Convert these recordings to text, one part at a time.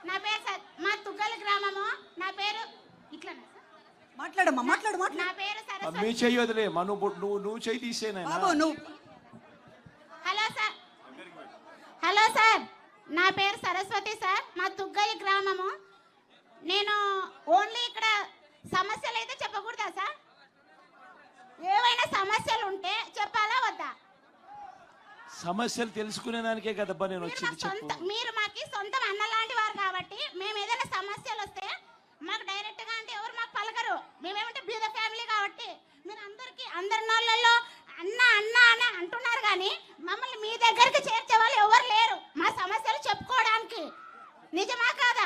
నా పేరు మా తుగ్గల గ్రామము. నా పేరు ఇట్లనా సార్? మాట్లాడమ్మా, మాట్లాడు. నా పేరు సరస్వతి. మీ చెయ్యి వదిలే, నువ్వు చెయ్యి తీసేనా? హలో సార్, నా పేరు సరస్వతి సార్. మా తుగ్గలి గ్రామము. నేను ఓన్లీ ఇక్కడ సమస్యలు అయితే చెప్పకూడదా సార్? ఏవైనా సమస్యలు ఉంటే చెప్పాలా వద్దా? సమస్యలు తెలుసుకునే దానికే కదబ్బా నేను వచ్చింది. చెప్పు. మీరు మాకి సొంతం అన్న లాంటి వారు కాబట్టి మేము ఏదైనా సమస్యలు వస్తే మాకు డైరెక్ట్ గా అంటే ఎవరు మాకు పలకరు. మేమేమంటే బీద ఫ్యామిలీ కాబట్టి మీరు అందరి నోళ్ళల్లో అన్న అన్న అని అంటున్నారు కానీ మమ్మల్ని మీ దగ్గరికి చేర్చే వాళ్ళు ఎవరు లేరు మా సమస్యలు చెప్పుకోవడానికి. నిజమా కాదా?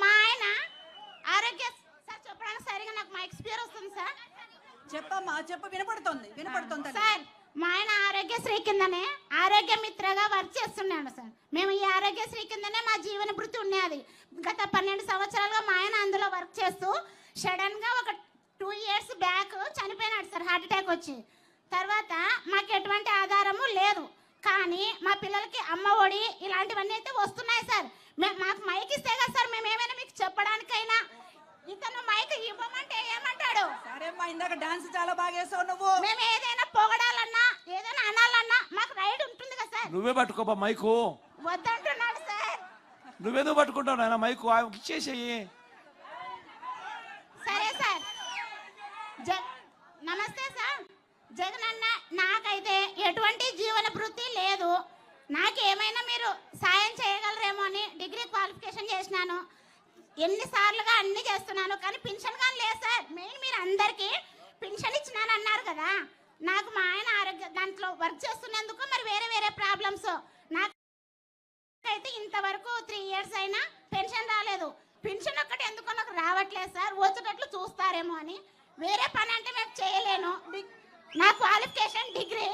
మా ఆయన ఆరోగ్య సార్ చెప్పడానికి సరిగా నాకు మా ఎక్స్పీరియన్స్ వస్తుంది సార్. చెప్పమ్మా, చెప్పు. వినపడుతుంది సార్. మా ఆయన ఆరోగ్యశ్రీ కిందనే ఆరోగ్య మిత్రగా వర్క్ చేస్తున్నాడు సార్. మేము ఈ ఆరోగ్యశ్రీ కిందనే మా జీవన భృతి ఉన్నది. గత 12 సంవత్సరాలుగా మా ఆయన అందులో వర్క్ చేస్తూ సడన్ గా ఒక 2 years బ్యాక్ చనిపోయినాడు సార్, హార్ట్ అటాక్ వచ్చి. తర్వాత మాకు ఎటువంటి ఆధారము లేదు, కానీ మా పిల్లలకి అమ్మ ఒడి ఇలాంటివన్నీ అయితే వస్తున్నాయి సార్. మాకు మైక్ ఇస్తే కదా సార్ మేము ఏమైనా మీకు చెప్పడానికైనా. ఇతను మైక్ ఇవ్వమంటే ఏమంటాడు? సరేమ్మా, ఇందాక డాన్స్ చాలా బాగా చేసావు నువ్వు. మేము ఏదైనా పొగడాలన్నా ఏదైనా అనాలన్నా మాకు రైట్ ఉంటుంది కదా సార్. నువ్వే పట్టుకోబా మైకు. వద్దంటున్నాడు సార్. నువ్వేదో పట్టుకుంటావు నాయన మైకు, ఇచ్చేసేయి. సరే సార్. నమస్తే సార్. జగన్ అన్న, నాకైతే ఎటువంటి జీవన భృతి లేదు. నాకేమైనా మీరు సాయం చేయగలరేమో అని డిగ్రీ క్వాలిఫికేషన్ చేసినాను. ఎన్నిసార్లుగా అన్ని చేస్తున్నాను, కానీ పింఛన్ కానీ లేదు సార్. మెయిన్ మీరు అందరికీ పింఛన్ ఇచ్చినాను అన్నారు కదా. నాకు మా ఆయన ఆరోగ్య దాంట్లో వర్క్ చేస్తున్నందుకు మరి వేరే ప్రాబ్లమ్స్. నాకైతే ఇంతవరకు 3 years అయినా పెన్షన్ రాలేదు. పెన్షన్ ఒక్కటి ఎందుకో నాకు రావట్లేదు సార్. వచ్చేటట్లు చూస్తారేమో అని. వేరే పని అంటే మేము చేయలేను. నా క్వాలిఫికేషన్ డిగ్రీ.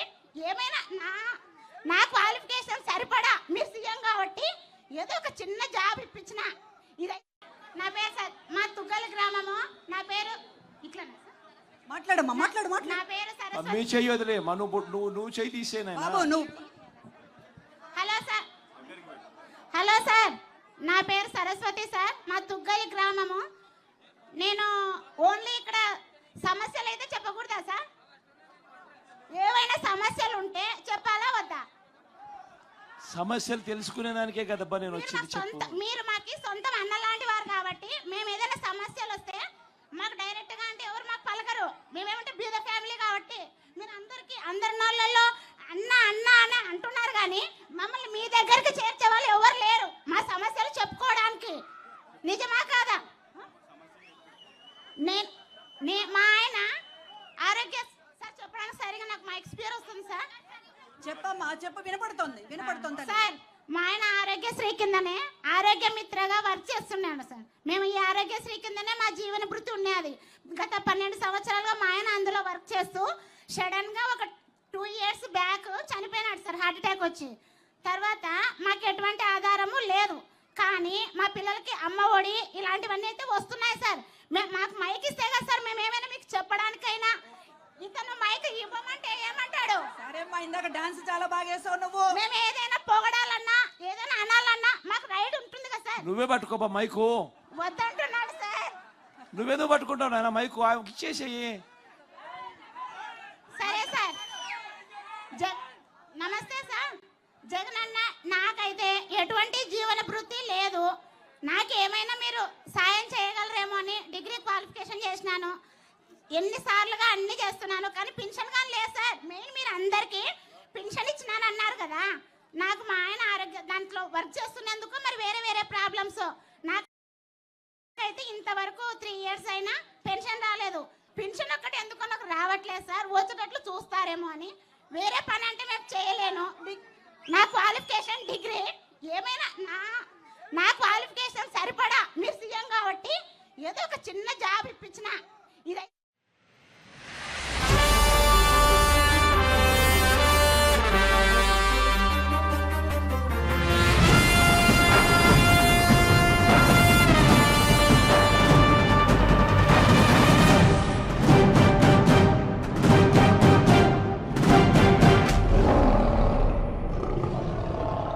ఏమైనా నా క్వాలిఫికేషన్ సరిపడా మీరు సీఎం కాబట్టి ఏదో ఒక చిన్న జాబ్ ఇప్పించిన. ఇదే నా పేరు సార్. మా తుగ్గల గ్రామము. నా పేరు ఇట్లనా సార్? మాట్లాడమ్మా, మాట్లాడు. నా పేరు సరస్వతి. మీ చెయ్యి వదిలే, నువ్వు చెయ్యి తీసేనా? హలో సార్, నా పేరు సరస్వతి సార్. మా తుగ్గలి గ్రామము. నేను ఓన్లీ ఇక్కడ సమస్యలు అయితే చెప్పకూడదా సార్? ఏవైనా సమస్యలు ఉంటే చెప్పాలా వద్దా? సమస్యలు తెలుసుకునే దానికే కదబ్బా నేను వచ్చింది. చెప్పు. మీరు మాకి సొంతం అన్న లాంటి వారు కాబట్టి మేము ఏదైనా సమస్యలు వస్తే మాకు డైరెక్ట్ గా అంటే ఎవరు మాకు పలకరు. మేమేమంటే బీద ఫ్యామిలీ కాబట్టి మీరు అందరి నోళ్ళల్లో అన్న అన్న అని అంటున్నారు కానీ మమ్మల్ని మీ దగ్గరికి చేర్చే వాళ్ళు ఎవరు లేరు మా సమస్యలు చెప్పుకోవడానికి. నిజమా కాదా? మా ఆయన ఆరోగ్య సార్ చెప్పడానికి సరిగా నాకు మా ఎక్స్పీరియన్స్ వస్తుంది సార్. చెప్పమ్మా, చెప్పు. వినపడుతుంది సార్. మా ఆయన ఆరోగ్యశ్రీ కిందనే ఆరోగ్య మిత్రగా వర్క్ చేస్తున్నాడు సార్. మేము ఈ ఆరోగ్యశ్రీ కిందనే మా జీవన భృతి ఉన్నది. గత 12 సంవత్సరాలుగా మా ఆయన అందులో వర్క్ చేస్తూ సడన్ గా ఒక 2 years బ్యాక్ చనిపోయినాడు సార్, హార్ట్ అటాక్ వచ్చి. తర్వాత మాకు ఎటువంటి ఆధారము లేదు, కానీ మా పిల్లలకి అమ్మ ఒడి ఇలాంటివన్నీ అయితే వస్తున్నాయి సార్. మాకు మైక్ ఇస్తే కదా సార్ మేము ఏమైనా మీకు చెప్పడానికైనా. ఇతను మైక్ ఇవ్వమంటే ఏమంటాడు? సరేమ్మా, ఇందాక డాన్స్ చాలా బాగా చేసావు నువ్వు. మేము ఏదైనా పొగడాలన్నా ఏదైనా అనాలన్నా మాకు రైట్ ఉంటుంది కదా సార్. నువ్వే పట్టుకోబా మైకు. వద్దంటున్నాడు సార్. నువ్వేదో పట్టుకుంటావు నాయన మైకు, ఇచ్చేసేయి. సరే సార్. నమస్తే సార్. జగన్ అన్న, నాకైతే ఎటువంటి జీవన భృతి లేదు. నాకేమైనా మీరు సాయం చేయగలరేమో అని డిగ్రీ క్వాలిఫికేషన్ చేసినాను. ఎన్నిసార్లుగా అన్ని చేస్తున్నాను, కానీ పెన్షన్ కానీ లేదు సార్. మెయిన్ మీరు అందరికీ పెన్షన్ ఇచ్చినాను అన్నారు కదా. నాకు మా ఆయన ఆరోగ్య దాంట్లో వర్క్ చేస్తున్నందుకు మరి వేరే ప్రాబ్లమ్స్. నాకైతే ఇంతవరకు 3 years అయినా పెన్షన్ రాలేదు. పెన్షన్ ఒక్కటి ఎందుకో నాకు రావట్లేదు సార్. వచ్చేటట్లు చూస్తారేమో అని. వేరే పని అంటే మేము చేయలేను. నా క్వాలిఫికేషన్ డిగ్రీ. ఏమైనా నా క్వాలిఫికేషన్ సరిపడా మీరు సీఎం కాబట్టి ఏదో ఒక చిన్న జాబ్ ఇప్పించిన. ఇదే